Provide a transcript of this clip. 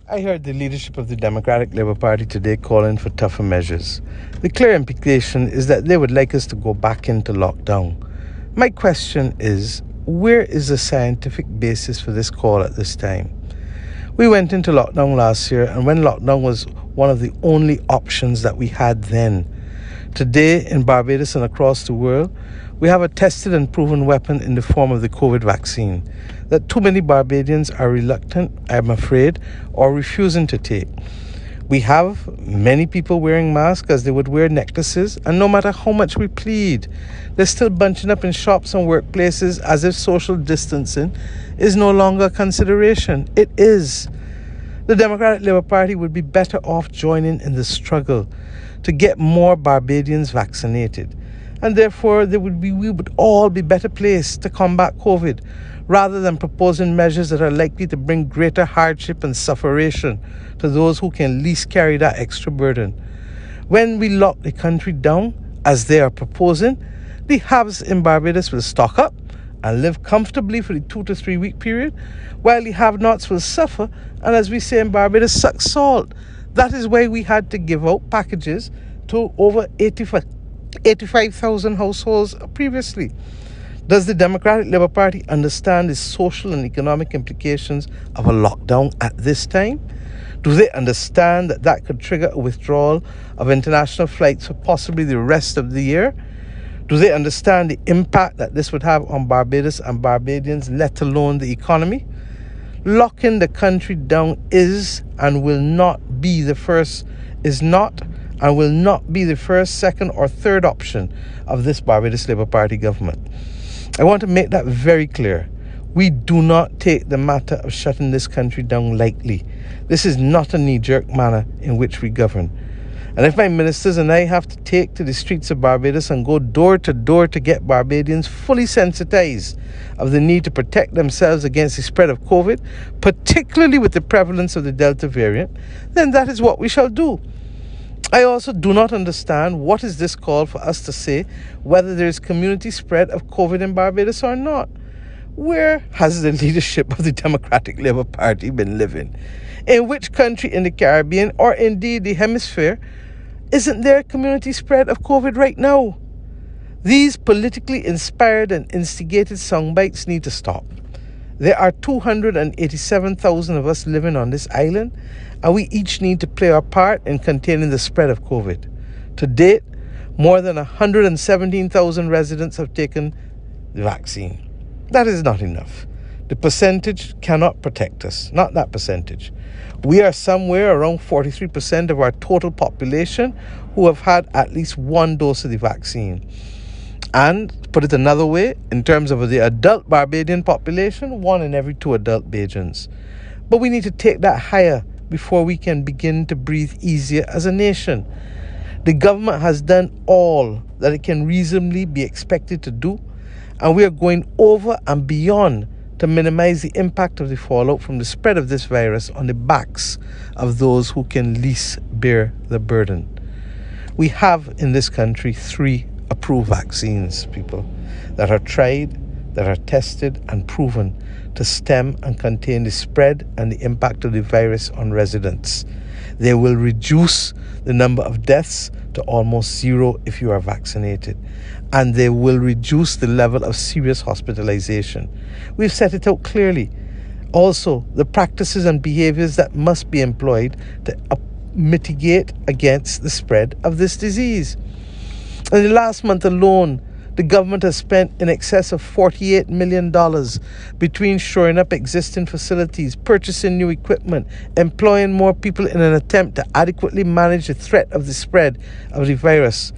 I heard the leadership of the Democratic Labour Party today calling for tougher measures. The clear implication is that they would like us to go back into lockdown. My question is, where is the scientific basis for this call at this time? We went into lockdown last year, and when lockdown was one of the only options that we had then. Today, in Barbados and across the world, we have a tested and proven weapon in the form of the COVID vaccine that too many Barbadians are reluctant, I'm afraid, or refusing to take. We have many people wearing masks as they would wear necklaces, and no matter how much we plead, they're still bunching up in shops and workplaces as if social distancing is no longer a consideration. It is. The Democratic Labour Party would be better off joining in the struggle to get more Barbadians vaccinated. And therefore, we would all be better placed to combat COVID rather than proposing measures that are likely to bring greater hardship and sufferation to those who can least carry that extra burden. When we lock the country down, as they are proposing, the haves in Barbados will stock up and live comfortably for the 2 to 3 week period, while the have-nots will suffer and, as we say in Barbados, suck salt. That is why we had to give out packages to over 85,000 households previously. Does the Democratic Labour Party understand the social and economic implications of a lockdown at this time? Do they understand that that could trigger a withdrawal of international flights for possibly the rest of the year? Do they understand the impact that this would have on Barbados and Barbadians, let alone the economy? Locking the country down is and will not be the first, second, or third option of this Barbados Labour Party government. I want to make that very clear. We do not take the matter of shutting this country down lightly. This is not a knee-jerk manner in which we govern. And if my ministers and I have to take to the streets of Barbados and go door to door to get Barbadians fully sensitized of the need to protect themselves against the spread of COVID, particularly with the prevalence of the Delta variant, then that is what we shall do. I also do not understand what is this call for us to say whether there is community spread of COVID in Barbados or not. Where has the leadership of the Democratic Labour Party been living? In which country in the Caribbean or indeed the hemisphere isn't there community spread of COVID right now? These politically inspired and instigated soundbites need to stop. There are 287,000 of us living on this island, and we each need to play our part in containing the spread of COVID. To date, more than 117,000 residents have taken the vaccine. That is not enough. The percentage cannot protect us, not that percentage. We are somewhere around 43% of our total population who have had at least one dose of the vaccine. And, to put it another way, in terms of the adult Barbadian population, 1 in every 2 adult Bajans. But we need to take that higher before we can begin to breathe easier as a nation. The government has done all that it can reasonably be expected to do, and we are going over and beyond to minimize the impact of the fallout from the spread of this virus on the backs of those who can least bear the burden. We have in this country 3 approved vaccines, people, that are tried, that are tested and proven to stem and contain the spread and the impact of the virus on residents. They will reduce the number of deaths to almost 0 if you are vaccinated, and they will reduce the level of serious hospitalization. We've set it out clearly. Also, the practices and behaviors that must be employed to mitigate against the spread of this disease. In the last month alone, the government has spent in excess of $48 million between shoring up existing facilities, purchasing new equipment, employing more people in an attempt to adequately manage the threat of the spread of the virus.